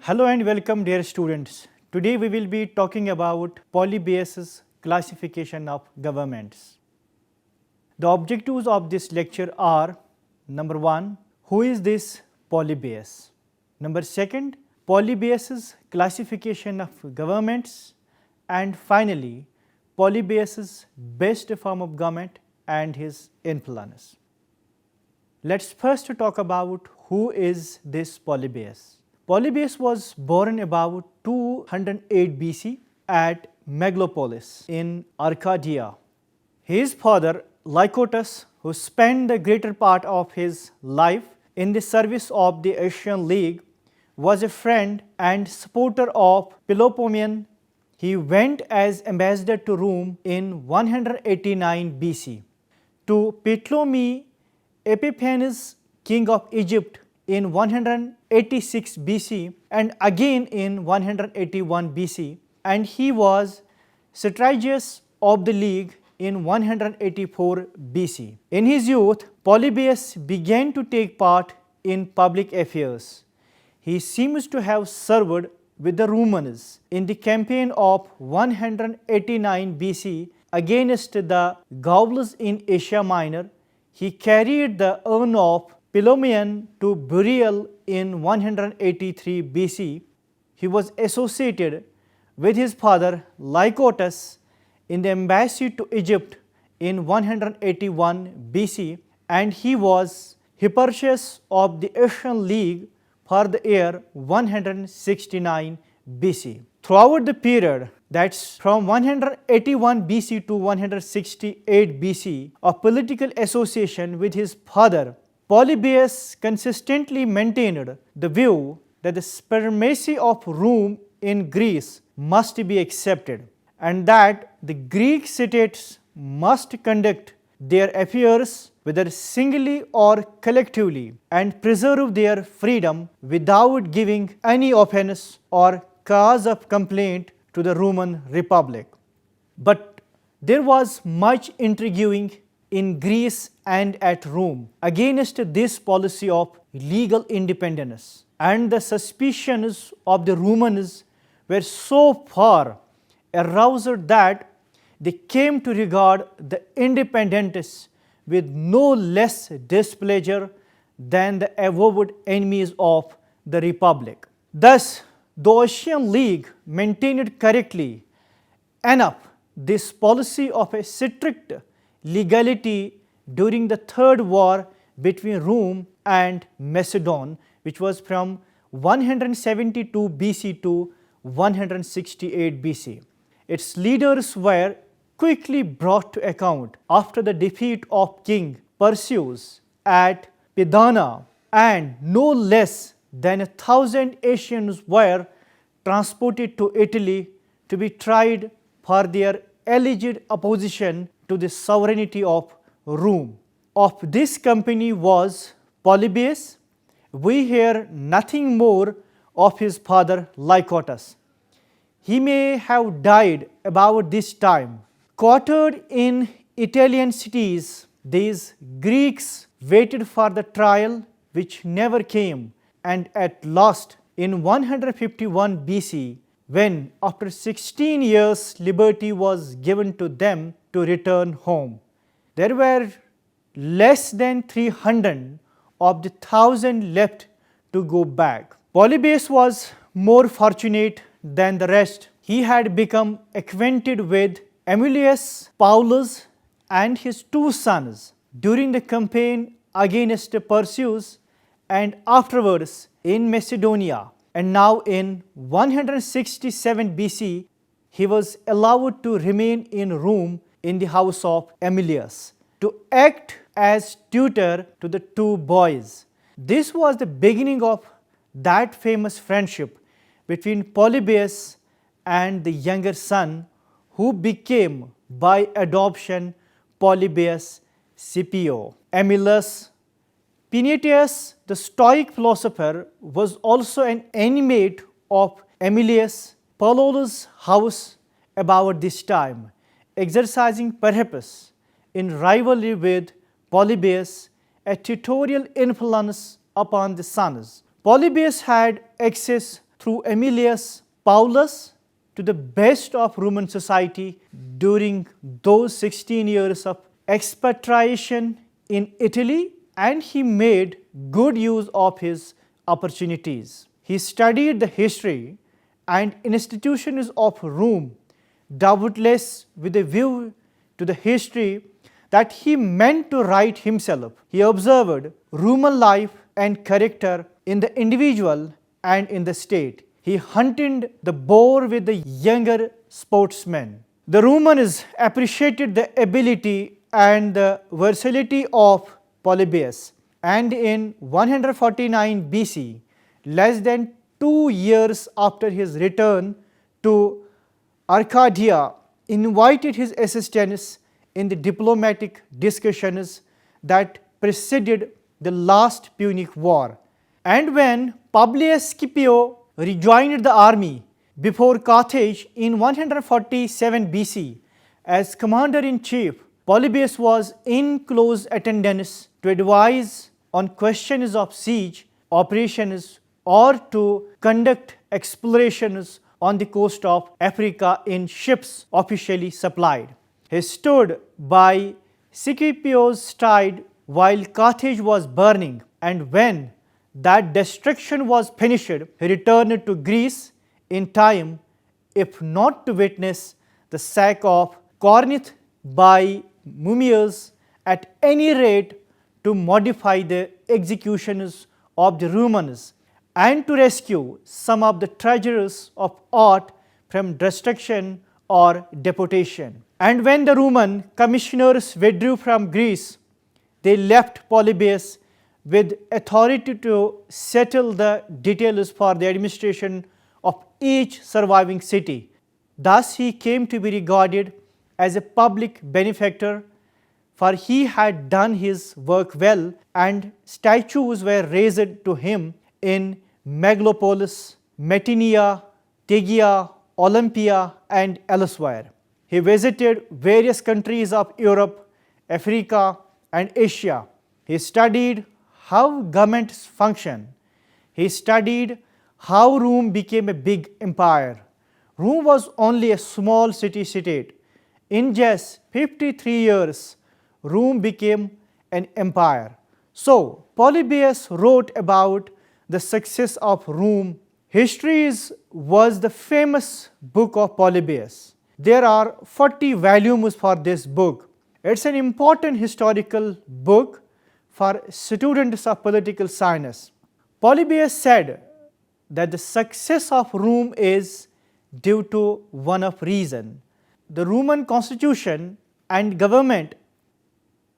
Hello and welcome, dear students. Today we will be talking about Polybius' classification of governments. The objectives of this lecture are: number 1, who is this Polybius? Number 2, Polybius' classification of governments, and finally, Polybius' best form of government and his influence. Let's first talk about who is this Polybius. Polybius was born about 208 BC at Megalopolis in Arcadia. His father, Lycotus, who spent the greater part of his life in the service of the Asian League, was a friend and supporter of Peloponnesian. He went as ambassador to Rome in 189 BC, to Ptolemy Epiphanes, king of Egypt, in 186 BC and again in 181 BC, and he was strategist of the league in 184 BC. In his youth, Polybius began to take part in public affairs. He seems to have served with the Romans in the campaign of 189 BC against the Gauls in Asia Minor. He carried the urn of Ptolemy to burial in 183 BC. He was associated with his father Lycotus in the embassy to Egypt in 181 BC, and he was Hipparchus of the Asian League for the year 169 BC. Throughout the period, that's from 181 BC to 168 BC, of political association with his father, Polybius consistently maintained the view that the supremacy of Rome in Greece must be accepted, and that the Greek states must conduct their affairs whether singly or collectively and preserve their freedom without giving any offense or cause of complaint to the Roman Republic. But there was much intriguing in Greece and at Rome against this policy of legal independence, and the suspicions of the Romans were so far aroused that they came to regard the independentists with no less displeasure than the avowed enemies of the Republic. Thus, the Asian League maintained correctly enough this policy of a strict legality during the Third War between Rome and Macedon, which was from 172 BC to 168 BC. Its leaders were quickly brought to account after the defeat of King Perseus at Pydana, and no less than 1,000 Asians were transported to Italy to be tried for their alleged opposition to the sovereignty of Rome. Of this company was Polybius. We hear nothing more of his father Lycotus. He may have died about this time. Quartered in Italian cities, these Greeks waited for the trial which never came, and at last in 151 BC, when after 16 years liberty was given to them to return home, there were less than 300 of the 1,000 left to go back. Polybius was more fortunate than the rest. He had become acquainted with Aemilius Paulus and his two sons during the campaign against Perseus and afterwards in Macedonia. And now in 167 BC, he was allowed to remain in Rome in the house of Aemilius to act as tutor to the two boys. This was the beginning of that famous friendship between Polybius and the younger son, who became by adoption Polybius Scipio. Aemilius Pinetius, the Stoic philosopher, was also an inmate of Aemilius Paulus' house about this time, exercising perhaps in rivalry with Polybius a tutorial influence upon the sons. Polybius had access through Aemilius Paulus to the best of Roman society during those 16 years of expatriation in Italy, and he made good use of his opportunities. He studied the history and institutions of Rome, doubtless with a view to the history that he meant to write himself. He observed Roman life and character in the individual and in the state. He hunted the boar with the younger sportsmen. The Romans appreciated the ability and the versatility of Polybius, and in 149 BC, less than 2 years after his return to Arcadia, invited his assistance in the diplomatic discussions that preceded the last Punic War. And when Publius Scipio rejoined the army before Carthage in 147 BC as commander-in-chief, Polybius was in close attendance to advise on questions of siege operations or to conduct explorations on the coast of Africa in ships officially supplied. He stood by Scipio's side while Carthage was burning, and when that destruction was finished, he returned to Greece in time, if not to witness the sack of Corinth by Mummius, at any rate to modify the executions of the Romans and to rescue some of the treasures of art from destruction or deportation. And when the Roman commissioners withdrew from Greece, they left Polybius with authority to settle the details for the administration of each surviving city. Thus he came to be regarded as a public benefactor, for he had done his work well, and statues were raised to him in Megalopolis, Metinia, Tegea, Olympia, and elsewhere. He visited various countries of Europe, Africa, and Asia. He studied how governments function. He studied how Rome became a big empire. Rome was only a small city-state. In just 53 years, Rome became an empire. So, Polybius wrote about the success of Rome. Histories was the famous book of Polybius. There are 40 volumes for this book. It's an important historical book for students of political science. Polybius said that the success of Rome is due to one of reason. The Roman constitution and government,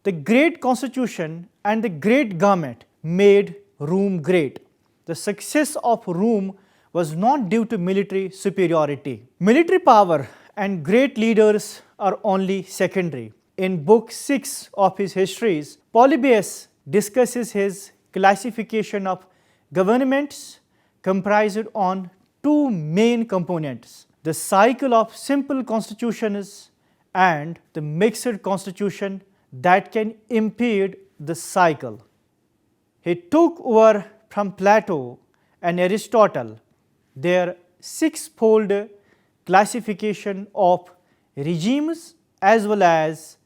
the great constitution and the great government made Rome great. The success of Rome was not due to military superiority. Military power and great leaders are only secondary. In book 6 of his histories, Polybius discusses his classification of governments comprised on two main components: the cycle of simple constitutions and the mixed constitution that can impede the cycle. He took over from Plato and Aristotle their six-fold classification of regimes, as well as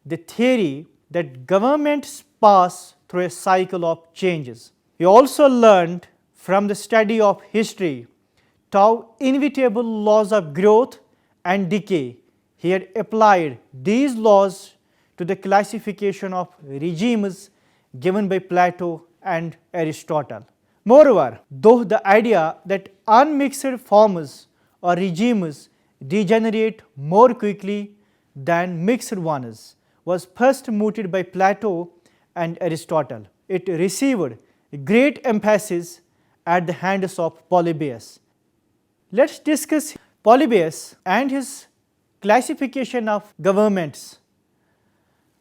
the theory that governments pass through a cycle of changes. He also learned from the study of history how inevitable laws of growth and decay. He had applied these laws to the classification of regimes given by Plato and Aristotle. Moreover, though the idea that unmixed forms or regimes degenerate more quickly than mixed ones was first mooted by Plato and Aristotle, it received great emphasis at the hands of Polybius. Let's discuss Polybius and his classification of governments.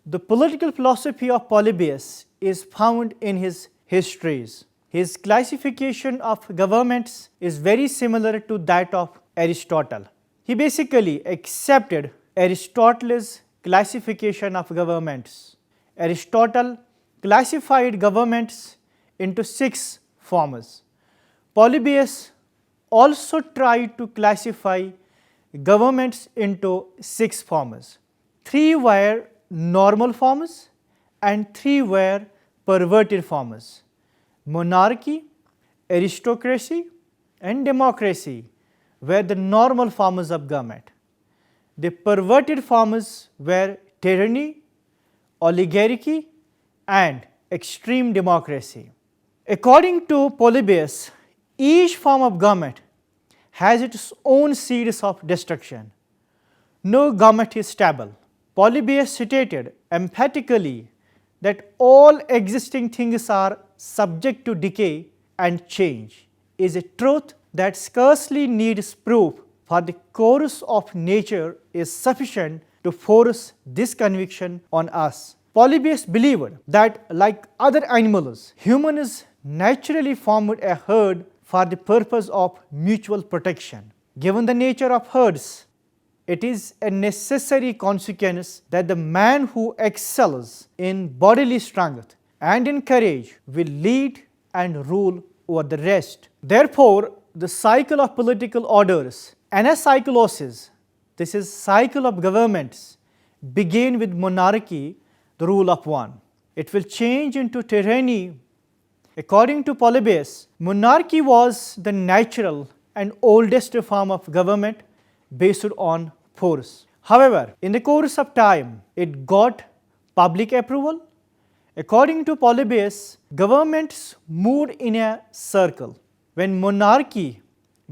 The political philosophy of Polybius is found in his histories. His classification of governments is very similar to that of Aristotle. He basically accepted Aristotle's classification of governments. Aristotle classified governments into 6 forms. Polybius also tried to classify governments into 6 forms. 3 were normal forms and 3 were perverted forms: monarchy, aristocracy and democracy were the normal forms of government. The perverted forms were tyranny, oligarchy and extreme democracy. According to Polybius, each form of government has its own seeds of destruction. No government is stable. Polybius stated emphatically that all existing things are subject to decay and change, is a truth that scarcely needs proof, for the course of nature is sufficient to force this conviction on us. Polybius believed that, like other animals, humans naturally formed a herd for the purpose of mutual protection. Given the nature of herds, it is a necessary consequence that the man who excels in bodily strength and in courage will lead and rule over the rest. Therefore, the cycle of political orders, anacyclosis, this is cycle of governments, begin with monarchy, the rule of one. It will change into tyranny. According to Polybius, monarchy was the natural and oldest form of government based on force. However, in the course of time, it got public approval. According to Polybius, governments moved in a circle. When monarchy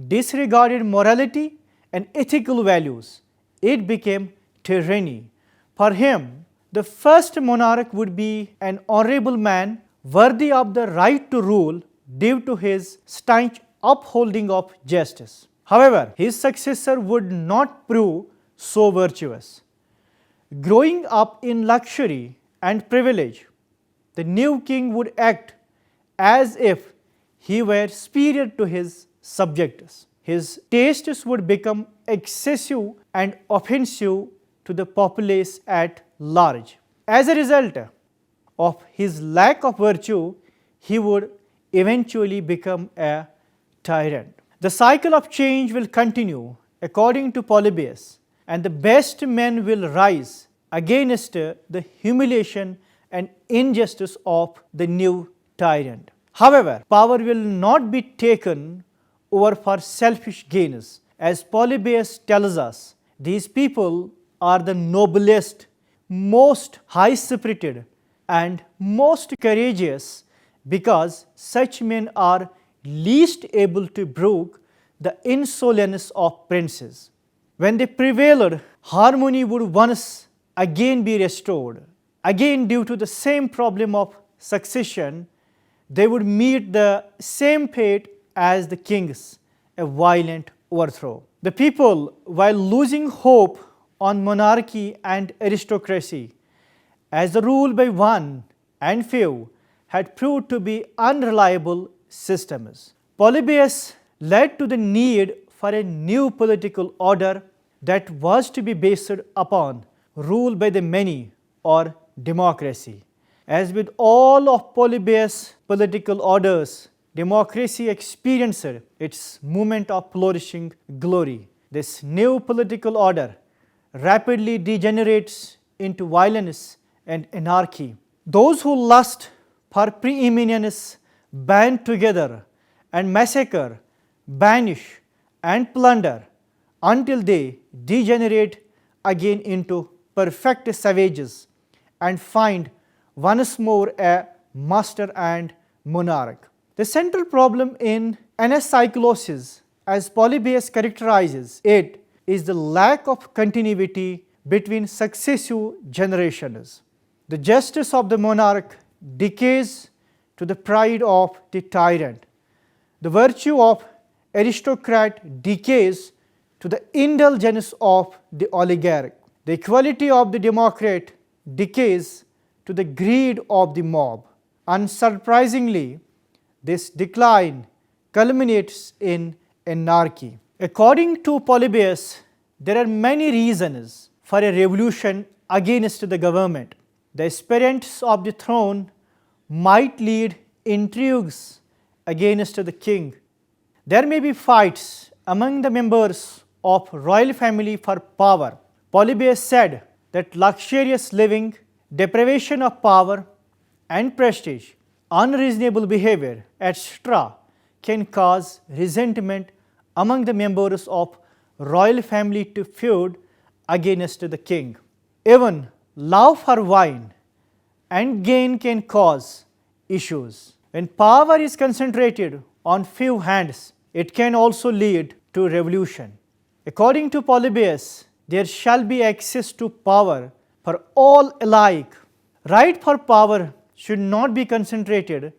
disregarded morality and ethical values, it became tyranny. For him, the first monarch would be an honorable man worthy of the right to rule due to his staunch upholding of justice. However, his successor would not prove so virtuous. Growing up in luxury and privilege, the new king would act as if he were superior to his subjects. His tastes would become excessive and offensive to the populace at large. As a result of his lack of virtue, he would eventually become a tyrant. The cycle of change will continue according to Polybius, and the best men will rise against the humiliation and injustice of the new tyrant. However, power will not be taken over for selfish gains. As Polybius tells us, these people are the noblest, most high-spirited and most courageous, because such men are least able to brook the insolence of princes. When they prevailed, harmony would once again be restored. Again, due to the same problem of succession, they would meet the same fate as the kings, a violent overthrow. The people, while losing hope on monarchy and aristocracy, as the rule by one and few had proved to be unreliable systems, Polybius led to the need for a new political order that was to be based upon rule by the many, or democracy. As with all of Polybius' political orders, democracy experienced its moment of flourishing glory. This new political order rapidly degenerates into violence and anarchy. Those who lust for preeminence band together and massacre, banish and plunder until they degenerate again into perfect savages and find once more a master and monarch. The central problem in anacyclosis, as Polybius characterizes it, is the lack of continuity between successive generations. The justice of the monarch decays to the pride of the tyrant. The virtue of aristocrat decays to the indulgence of the oligarch. The equality of the democrat decays to the greed of the mob. Unsurprisingly, this decline culminates in anarchy. According to Polybius, there are many reasons for a revolution against the government. The aspirants of the throne might lead intrigues against the king. There may be fights among the members of royal family for power. Polybius said that luxurious living, deprivation of power and prestige, unreasonable behavior, etc., can cause resentment among the members of royal family to feud against the king. Even love for wine and gain can cause issues. When power is concentrated on few hands, it can also lead to revolution. According to Polybius, there shall be access to power for all alike. Right for power should not be concentrated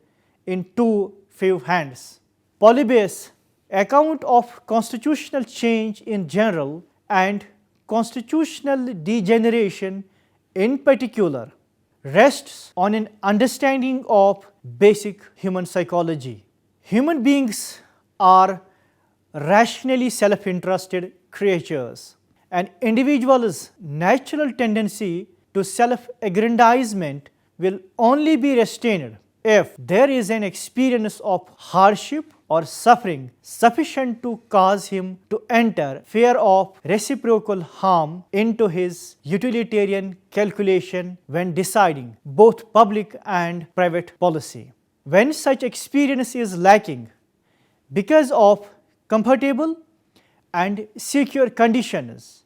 in too few hands. Polybius' account of constitutional change in general and constitutional degeneration in particular rests on an understanding of basic human psychology. Human beings are rationally self-interested creatures. An individual's natural tendency to self-aggrandizement will only be restrained if there is an experience of hardship or suffering sufficient to cause him to enter fear of reciprocal harm into his utilitarian calculation when deciding both public and private policy. When such experience is lacking because of comfortable and secure conditions,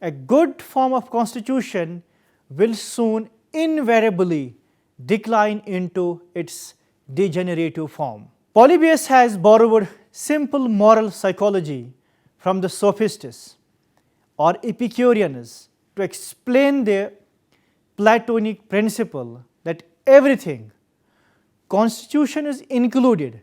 a good form of constitution will soon invariably decline into its degenerative form. Polybius has borrowed simple moral psychology from the sophists or Epicureans to explain the Platonic principle that everything, constitution is included,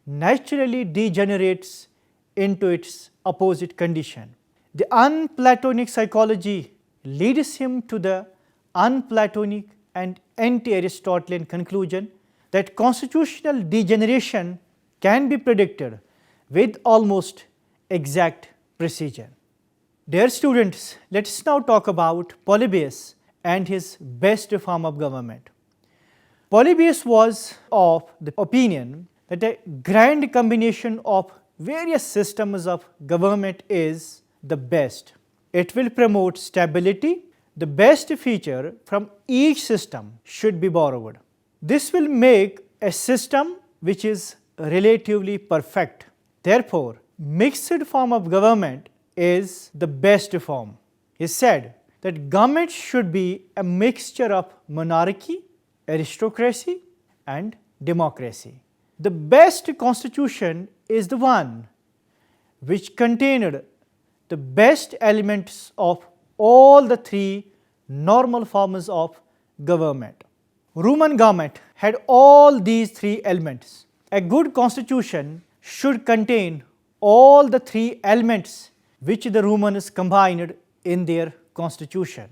naturally degenerates into its opposite condition. The un-Platonic psychology leads him to the un-Platonic and anti-Aristotelian conclusion that constitutional degeneration can be predicted with almost exact precision. Dear students, let us now talk about Polybius and his best form of government. Polybius was of the opinion that a grand combination of various systems of government is the best. It will promote stability. The best feature from each system should be borrowed. This will make a system which is relatively perfect. Therefore, mixed form of government is the best form. He said that government should be a mixture of monarchy, aristocracy and democracy. The best constitution is the one which contained the best elements of all the three normal forms of government. Roman government had all these three elements. A good constitution should contain all the three elements which the Romans combined in their constitution.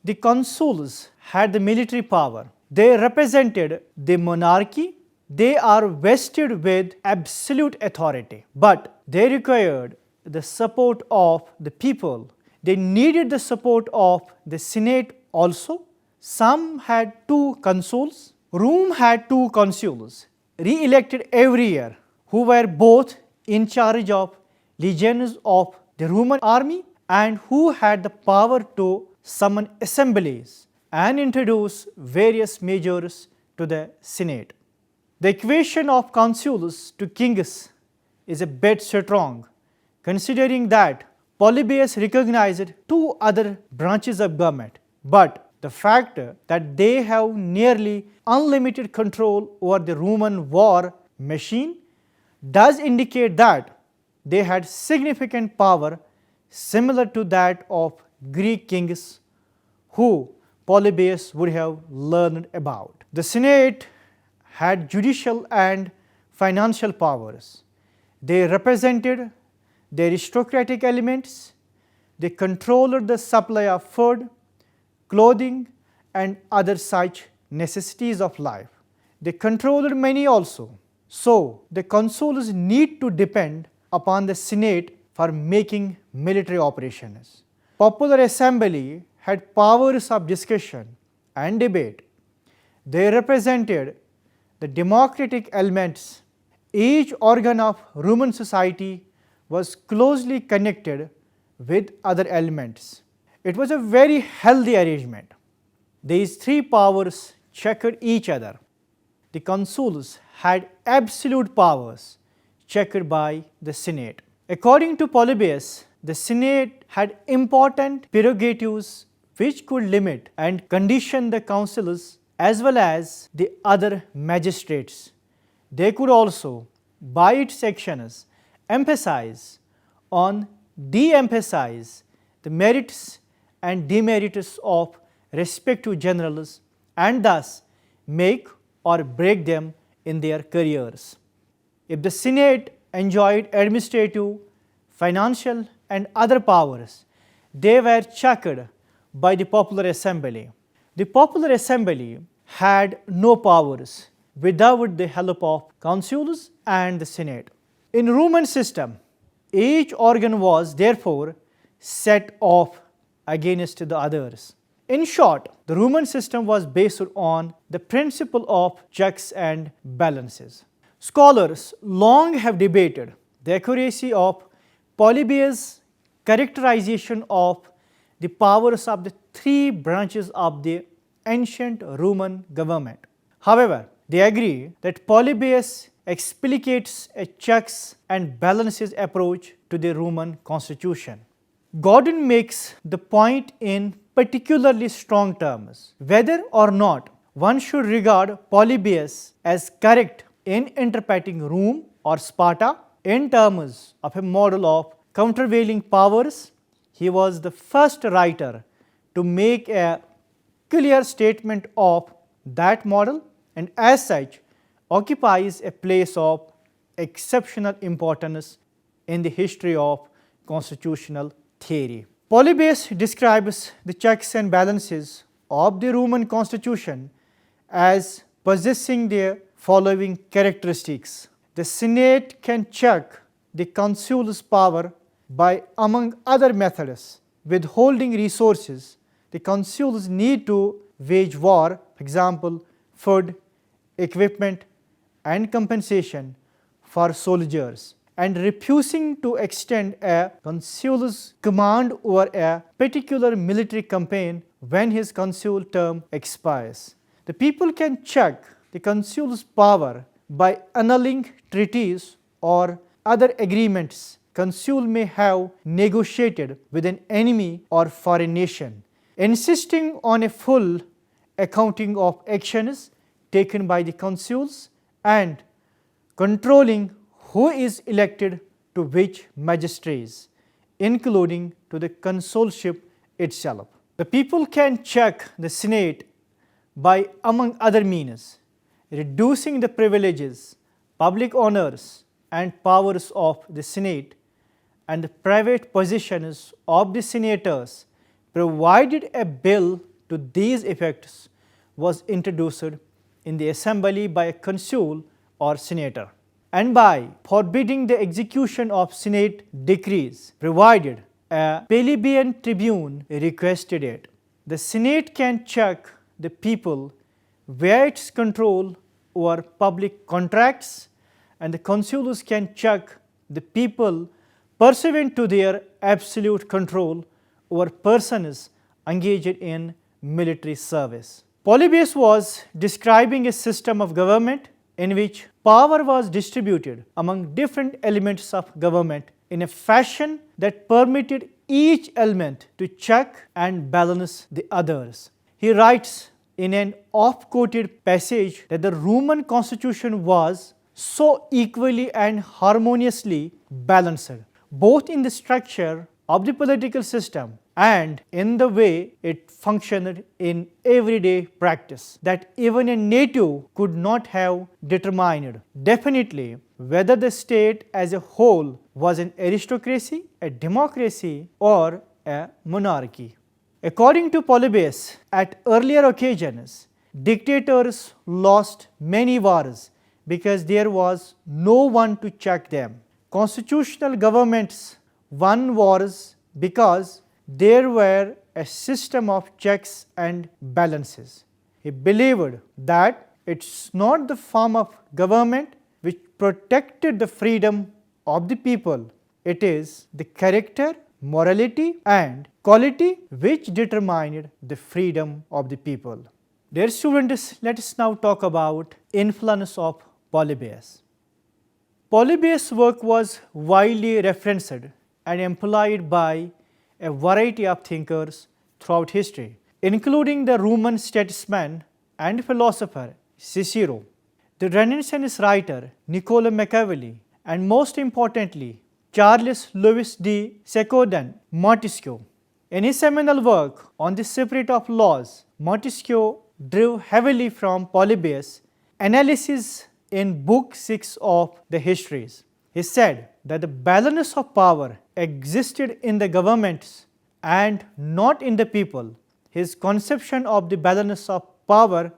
The consuls had the military power. They represented the monarchy. They are vested with absolute authority, but they required the support of the people. They needed the support of the Senate also. Some had two consuls. Rome had two consuls, re-elected every year, who were both in charge of legions of the Roman army and who had the power to summon assemblies and introduce various measures to the Senate. The equation of consuls to kings is a bit strong, considering that Polybius recognized two other branches of government, but the fact that they have nearly unlimited control over the Roman war machine does indicate that they had significant power similar to that of Greek kings who Polybius would have learned about. The Senate had judicial and financial powers. They represented the aristocratic elements. They controlled the supply of food, clothing and other such necessities of life. They controlled money also. So, the consuls need to depend upon the Senate for making military operations. Popular assembly had powers of discussion and debate. They represented the democratic elements Each organ of Roman society was closely connected with other elements. It was a very healthy arrangement. These three powers checked each other. The consuls had absolute powers checked by the Senate. According to Polybius, the Senate had important prerogatives which could limit and condition the consuls as well as the other magistrates. They could also, by its actions, emphasize or de-emphasize the merits and demerits of respective generals and thus make or break them in their careers. If the Senate enjoyed administrative, financial and other powers, they were checked by the popular assembly. The popular assembly had no powers without the help of consuls and the Senate. In Roman system, each organ was therefore set off against the others. In short, the Roman system was based on the principle of checks and balances. Scholars long have debated the accuracy of Polybius' characterization of the powers of the three branches of the ancient Roman government. However, they agree that Polybius explicates a checks and balances approach to the Roman constitution. Gordon makes the point in particularly strong terms. Whether or not one should regard Polybius as correct in interpreting Rome or Sparta in terms of a model of countervailing powers, he was the first writer to make a clear statement of that model and as such occupies a place of exceptional importance in the history of constitutional theory. Polybius describes the checks and balances of the Roman constitution as possessing the following characteristics. The Senate can check the consul's power by, among other methods, withholding resources. The consuls need to wage war, for example, food, equipment and compensation for soldiers, and refusing to extend a consul's command over a particular military campaign when his consul term expires. The people can check the consul's power by annulling treaties or other agreements consul may have negotiated with an enemy or foreign nation, insisting on a full accounting of actions taken by the consuls and controlling who is elected to which magistrates, including to the consulship itself. The people can check the Senate by, among other means, reducing the privileges, public honors and powers of the Senate and the private possessions of the senators, provided a bill to these effects was introduced in the assembly by a consul or senator, and by forbidding the execution of Senate decrees, provided a plebeian tribune requested it. The Senate can check the people via its control over public contracts, and the consuls can check the people pursuant to their absolute control over persons engaged in military service. Polybius was describing a system of government in which power was distributed among different elements of government in a fashion that permitted each element to check and balance the others. He writes in an oft-quoted passage that the Roman constitution was so equally and harmoniously balanced, both in the structure of the political system and in the way it functioned in everyday practice, that even a native could not have determined definitely whether the state as a whole was an aristocracy, a democracy, or a monarchy. According to Polybius, at earlier occasions, dictators lost many wars because there was no one to check them. Constitutional governments won wars because there were a system of checks and balances. He believed that it's not the form of government which protected the freedom of the people. It is the character, morality and quality which determined the freedom of the people. Dear students, let us now talk about influence of Polybius. Polybius' work was widely referenced and employed by a variety of thinkers throughout history, including the Roman statesman and philosopher Cicero, the Renaissance writer Niccolo Machiavelli, and most importantly, Charles Louis de Seconden Montesquieu. In his seminal work on the spirit of laws, Montesquieu drew heavily from Polybius' analysis in Book 6 of the Histories. He said that the balance of power existed in the governments and not in the people. His conception of the balance of power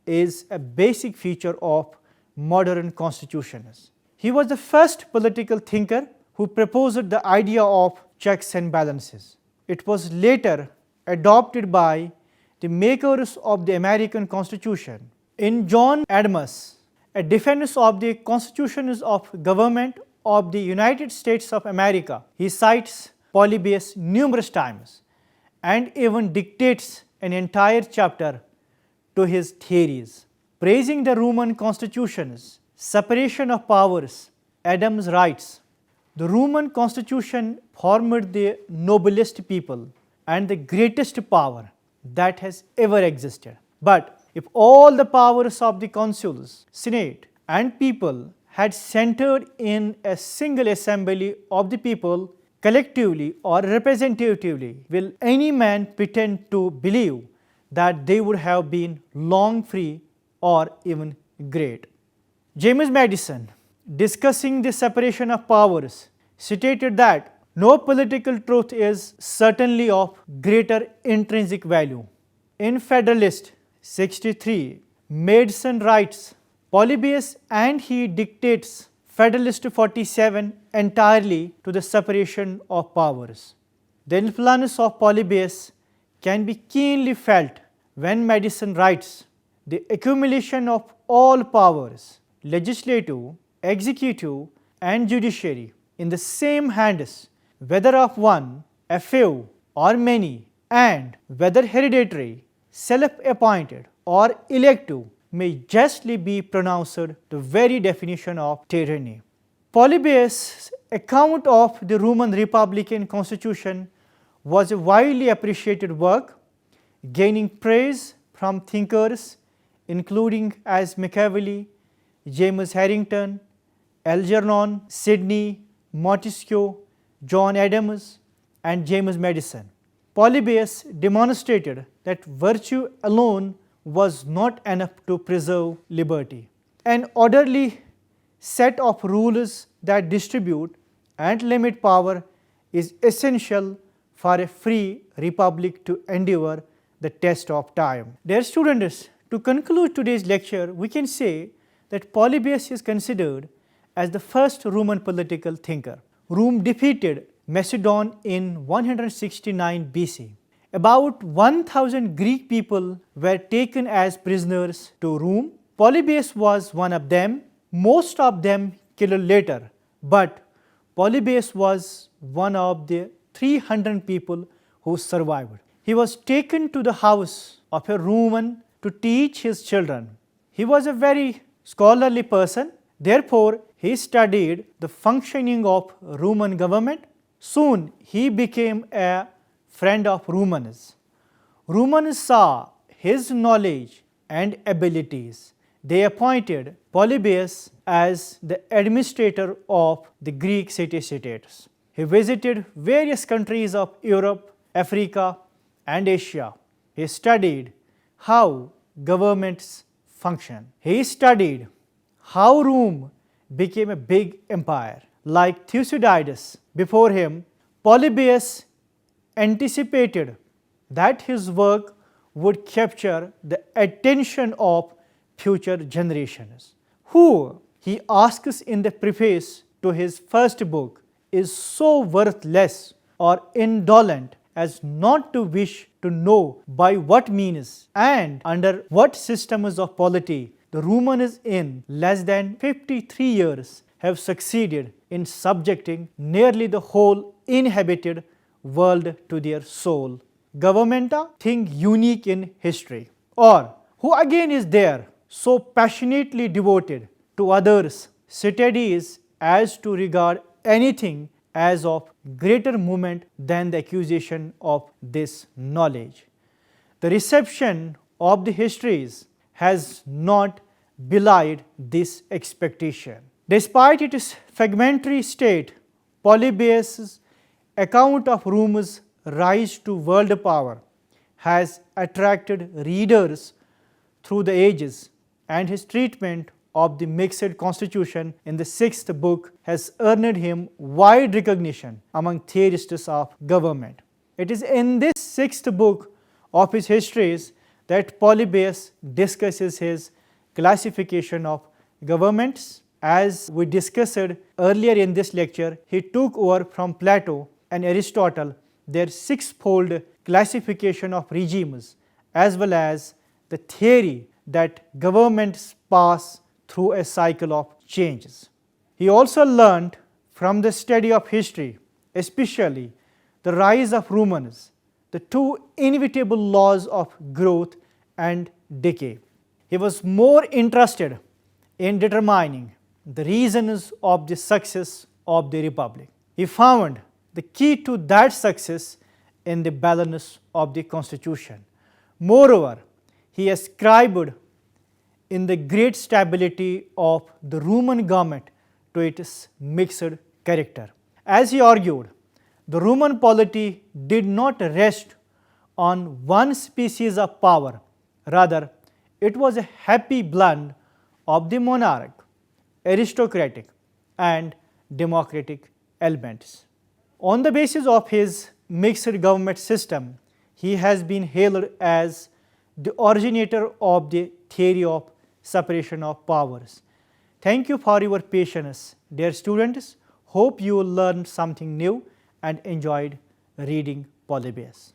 is a basic feature of modern constitutions. He was the first political thinker who proposed the idea of checks and balances. It was later adopted by the makers of the American Constitution. In John Adams, a defense of the constitutions of government of the United States of America, he cites Polybius numerous times and even dictates an entire chapter to his theories. Praising the Roman constitution's separation of powers, Adams writes, "The Roman constitution formed the noblest people and the greatest power that has ever existed. But if all the powers of the consuls, senate and people had centered in a single assembly of the people, collectively or representatively, will any man pretend to believe that they would have been long free or even great?" James Madison, discussing the separation of powers, stated that no political truth is certainly of greater intrinsic value. In Federalist 63, Madison writes, "Polybius and he dictates Federalist 47 entirely to the separation of powers." The influence of Polybius can be keenly felt when Madison writes, "The accumulation of all powers, legislative, executive and judiciary, in the same hands, whether of one, a few or many, and whether hereditary, self-appointed or elective, may justly be pronounced the very definition of tyranny." Polybius' account of the Roman Republican Constitution was a widely appreciated work, gaining praise from thinkers including as Machiavelli, James Harrington, Algernon, Sidney, Montesquieu, John Adams, and James Madison. Polybius demonstrated that virtue alone was not enough to preserve liberty. An orderly set of rules that distribute and limit power is essential for a free republic to endure the test of time. Dear students, to conclude today's lecture, we can say that Polybius is considered as the first Roman political thinker. Rome defeated Macedon in 169 BC. About 1,000 Greek people were taken as prisoners to Rome. Polybius was one of them, most of them killed later, but Polybius was one of the 300 people who survived. He was taken to the house of a Roman to teach his children. He was a very scholarly person, therefore he studied the functioning of Roman government. Soon he became a friend of Romans. Romans saw his knowledge and abilities. They appointed Polybius as the administrator of the Greek city-states. He visited various countries of Europe, Africa, and Asia. He studied how governments function. He studied how Rome became a big empire. Like Thucydides before him, Polybius anticipated that his work would capture the attention of future generations. Who, he asks in the preface to his first book, is so worthless or indolent as not to wish to know by what means and under what systems of polity the Romans in less than 53 years have succeeded in subjecting nearly the whole inhabited world to their sole government, a thing unique in history. Or who again is there so passionately devoted to others, steady is as to regard anything as of greater moment than the acquisition of this knowledge. The reception of the histories has not belied this expectation. Despite its fragmentary state, Polybius' account of Rome's rise to world power has attracted readers through the ages, and his treatment of the mixed constitution in the sixth book has earned him wide recognition among theorists of government. It is in this sixth book of his histories that Polybius discusses his classification of governments. As we discussed earlier in this lecture, he took over from Plato and Aristotle their sixfold classification of regimes, as well as the theory that governments pass through a cycle of changes. He also learned from the study of history, especially the rise of Romans, the two inevitable laws of growth and decay. He was more interested in determining the reasons of the success of the Republic. He found the key to that success in the balance of the Constitution. Moreover, he ascribed in the great stability of the Roman government to its mixed character. As he argued, the Roman polity did not rest on one species of power, rather it was a happy blend of the monarch, aristocratic and democratic elements. On the basis of his mixed government system, he has been hailed as the originator of the theory of separation of powers. Thank you for your patience, dear students. Hope you learned something new and enjoyed reading Polybius.